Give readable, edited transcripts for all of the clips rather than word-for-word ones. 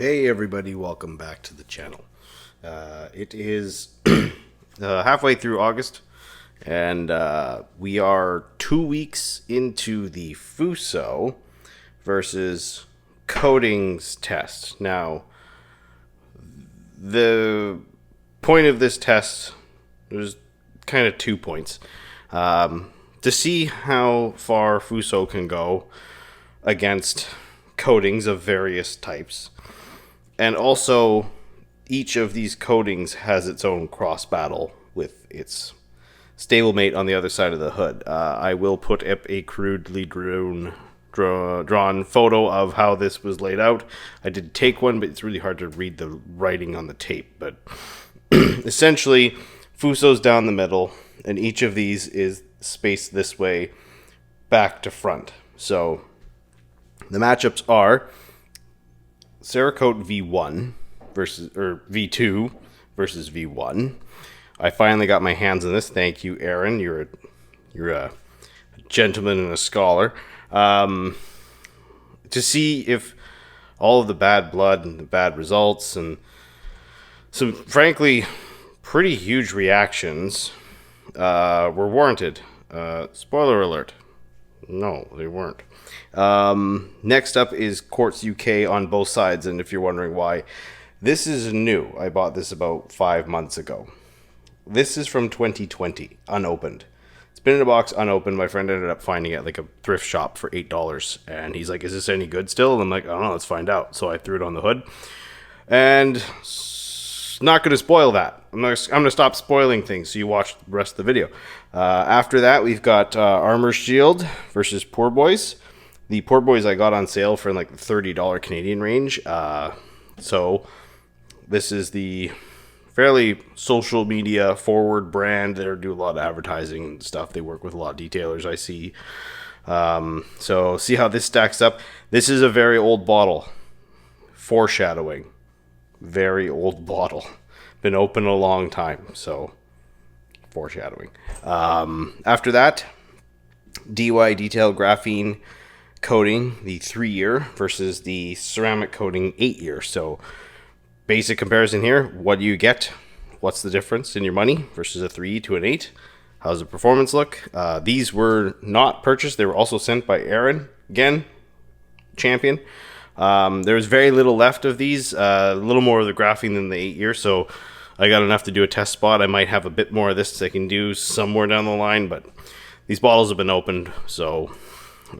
Hey everybody, welcome back to the channel. It is halfway through August, and we are 2 weeks into the Fusso versus Coatings test. Now, the point of this test, there's kind of 2 points. To see how far Fusso can go against coatings of various types. And also, each of these coatings has its own cross battle with its stablemate on the other side of the hood. I will put up a crudely drawn photo of how this was laid out. I did take one, but it's really hard to read the writing on the tape. But essentially, Fusso's down the middle, and each of these is spaced this way, back to front. So the matchups are Cerakote V1 V2 versus V1. I finally got my hands on this. Thank you, Aaron. You're a gentleman and a scholar. To see if all of the bad blood and the bad results and some frankly pretty huge reactions were warranted. Spoiler alert. No, they weren't. Next up is Cquartz UK on both sides, and if you're wondering why, this is new. I bought this about 5 months ago. This is from 2020, unopened. It's been in a box unopened. My friend ended up finding it at like a thrift shop for $8, and he's like, "Is this any good still?" And I'm like, "I don't know, let's find out." So I threw it on the hood, and not going to spoil that. I'm going to stop spoiling things so you watch the rest of the video. After that, we've got Armor Shield versus Poor Boys. The Poor Boys I got on sale for like the $30 Canadian range. So this is the fairly social media forward brand. They do a lot of advertising and stuff. They work with a lot of detailers, I see. So see how this stacks up. This is a very old bottle. Foreshadowing. Very old bottle. Been open a long time, so foreshadowing. After that, DY Detail Graphene coating, the 3-year versus the ceramic coating 8-year. So basic comparison here. What do you get? What's the difference in your money versus a 3 to an 8? How's the performance look? These were not purchased. They were also sent by Aaron. Again, champion. There was very little left of these, a little more of the graphene than the 8-year, so I got enough to do a test spot. I might have a bit more of this I can do somewhere down the line, but these bottles have been opened, so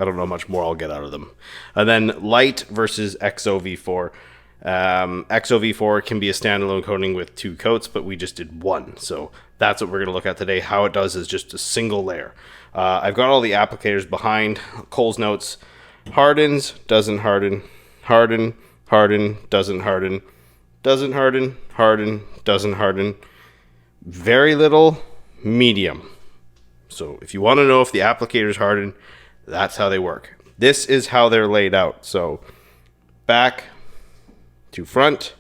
I don't know much more I'll get out of them. And then lite versus EXO V4. EXO V4 can be a standalone coating with 2 coats, but we just did 1, so that's what we're going to look at today. How it does is just a single layer. I've got all the applicators behind. Cole's notes: hardens, doesn't harden, harden, harden, doesn't harden, doesn't harden, harden, doesn't harden, very little, medium. So if you want to know if the applicators harden, that's how they work. This is how they're laid out. So back to front,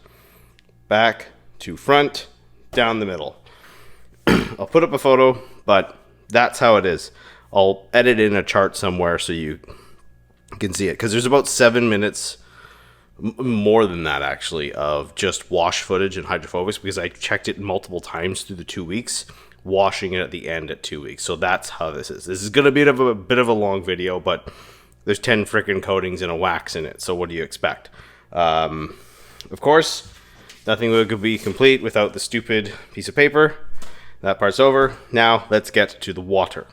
back to front, down the middle. I'll put up a photo, but that's how it is. I'll edit in a chart somewhere so you can see it, because there's about 7 minutes, more than that actually, of just wash footage and hydrophobics, because I checked it multiple times through the 2 weeks, washing it at the end at 2 weeks. So that's how this is. This is going to be a bit of a long video, but there's 10 freaking coatings and a wax in it, so what do you expect? Of course, nothing would be complete without the stupid piece of paper. That part's over. Now let's get to the water.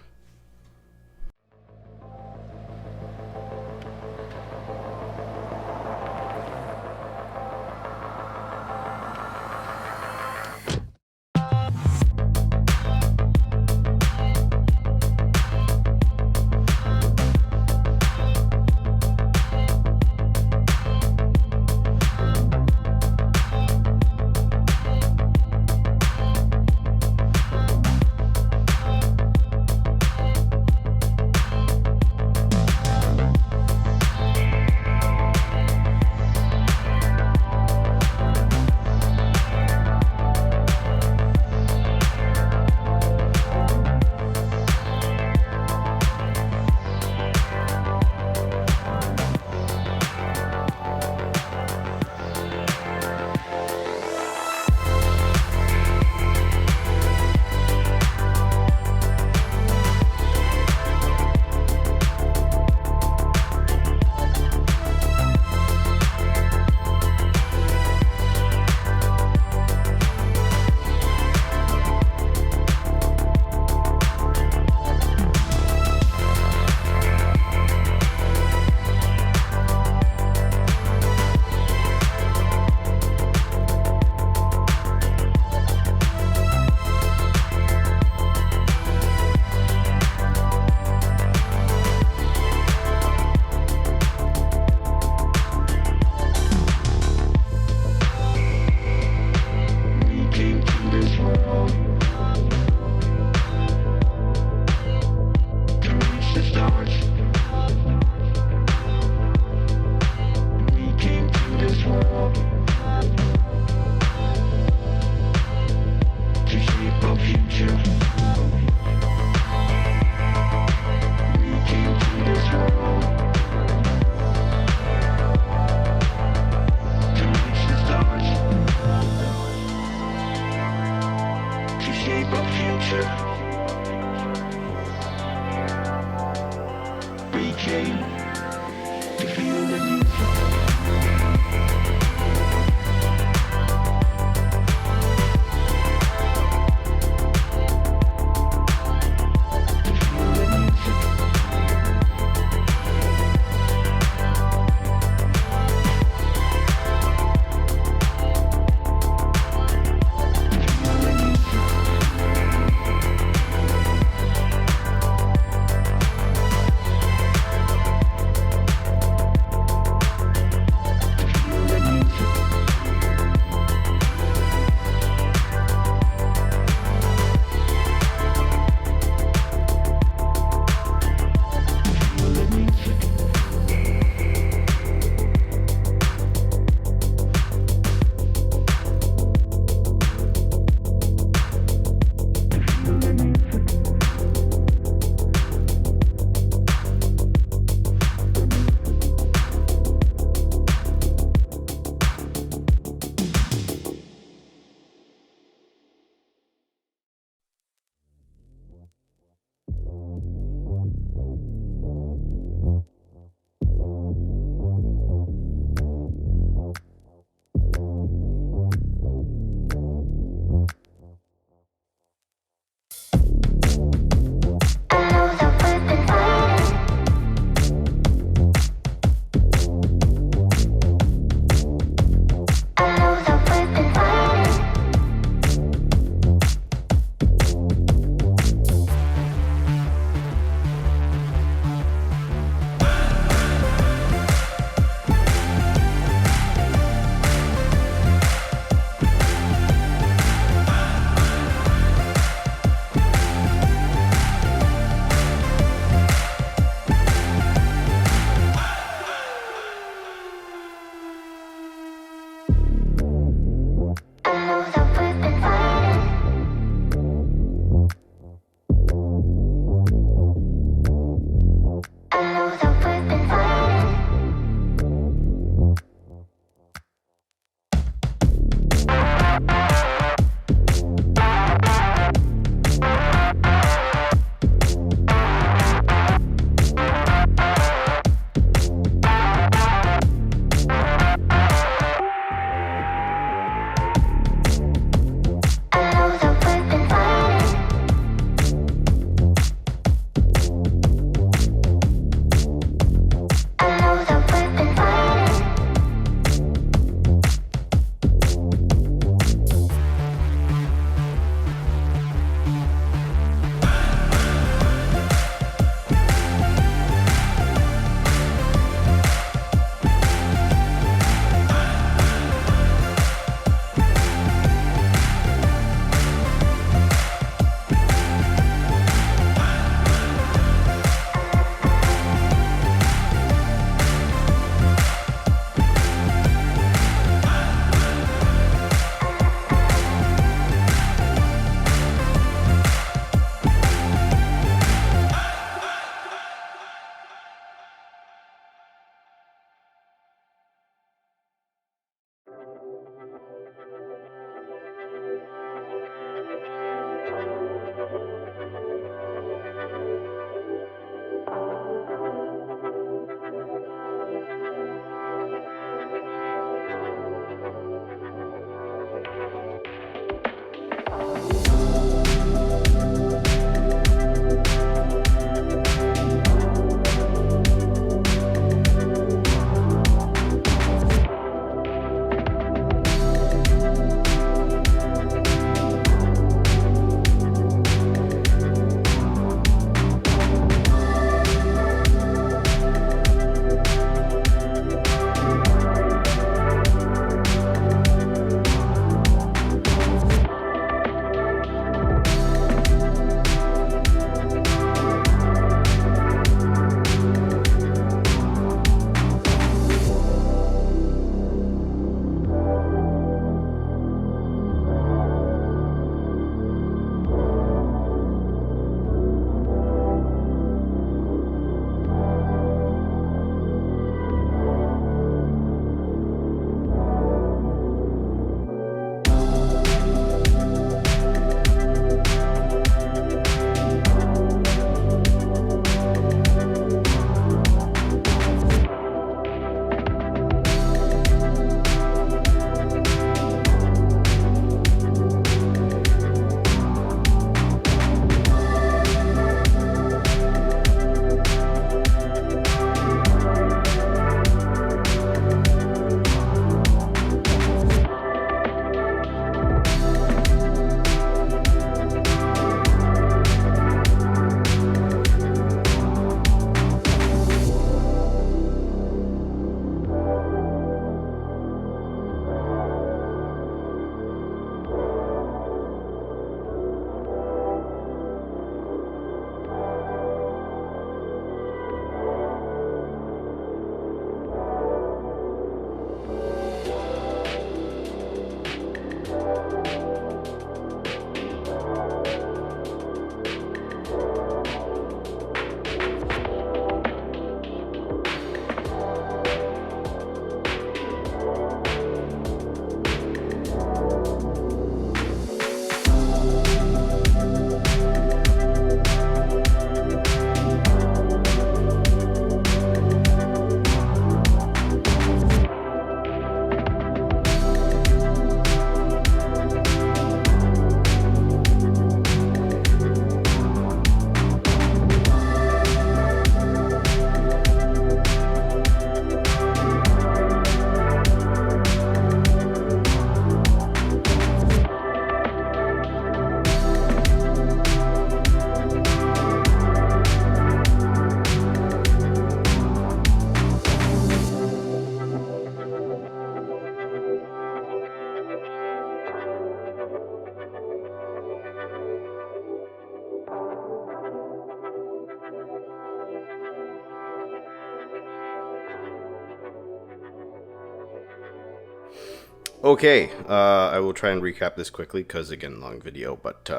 Okay, I will try and recap this quickly because, again, long video, but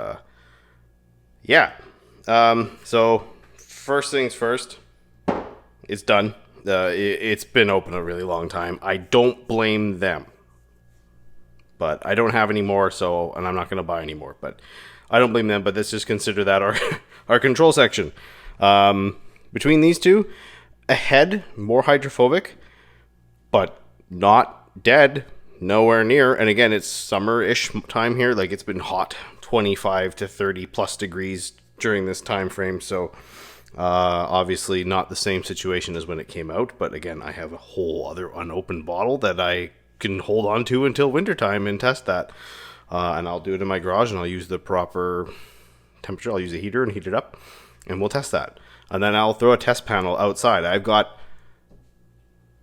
yeah. So, first things first, it's done. It's been open a really long time. I don't blame them, but I don't have any more, so, and I'm not going to buy any more, but I don't blame them, but let's just consider that our, our control section. Between these two, ahead, more hydrophobic, but not dead. Nowhere near. And again, it's summer-ish time here. Like, it's been hot, 25 to 30 plus degrees during this time frame. So obviously not the same situation as when it came out. But again, I have a whole other unopened bottle that I can hold on to until wintertime and test that. And I'll do it in my garage, and I'll use the proper temperature. I'll use a heater and heat it up, and we'll test that. And then I'll throw a test panel outside. I've got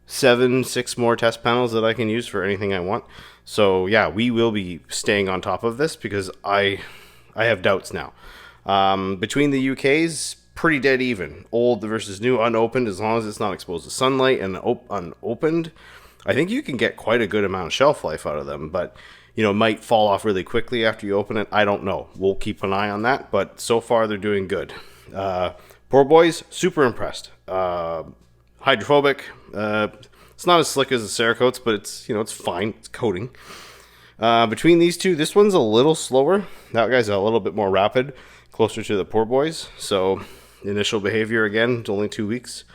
6 more test panels that I can use for anything I want. So yeah, we will be staying on top of this because I have doubts now. Between the UKs, pretty dead even. Old versus new, unopened, as long as it's not exposed to sunlight, and unopened, I think you can get quite a good amount of shelf life out of them, but you know, it might fall off really quickly after you open it. I don't know. We'll keep an eye on that, but so far they're doing good. Poor boys, super impressed. Hydrophobic. It's not as slick as the Cerakotes, but it's, you know, it's fine. It's coating. Between these two, this one's a little slower. That guy's a little bit more rapid, closer to the poor boys. So initial behavior again, it's only 2 weeks.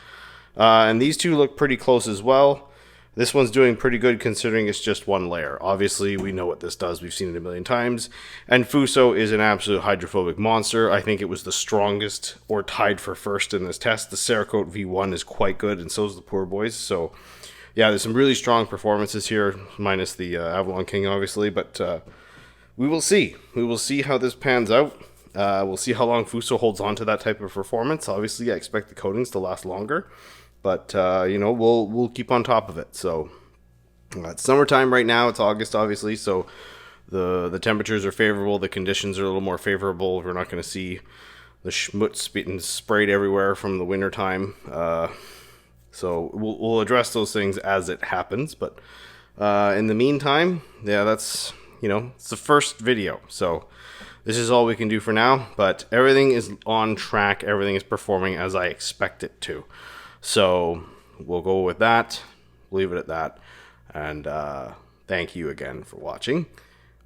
And these two look pretty close as well. This one's doing pretty good considering it's just one layer. Obviously, we know what this does. We've seen it a million times. And Fusso is an absolute hydrophobic monster. I think it was the strongest or tied for first in this test. The Cerakote V1 is quite good, and so is the Poor Boys. So, yeah, there's some really strong performances here, minus the Avalon King, obviously. But we will see. We will see how this pans out. We'll see how long Fusso holds on to that type of performance. Obviously, I expect the coatings to last longer. But, you know, we'll keep on top of it. So, it's summertime right now. It's August, obviously. So, the temperatures are favorable. The conditions are a little more favorable. We're not going to see the schmutz being sprayed everywhere from the winter time. So, we'll address those things as it happens. But in the meantime, yeah, that's, you know, it's the first video. So, this is all we can do for now. But everything is on track. Everything is performing as I expect it to. So we'll go with that, leave it at that, and thank you again for watching.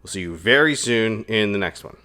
We'll see you very soon in the next one.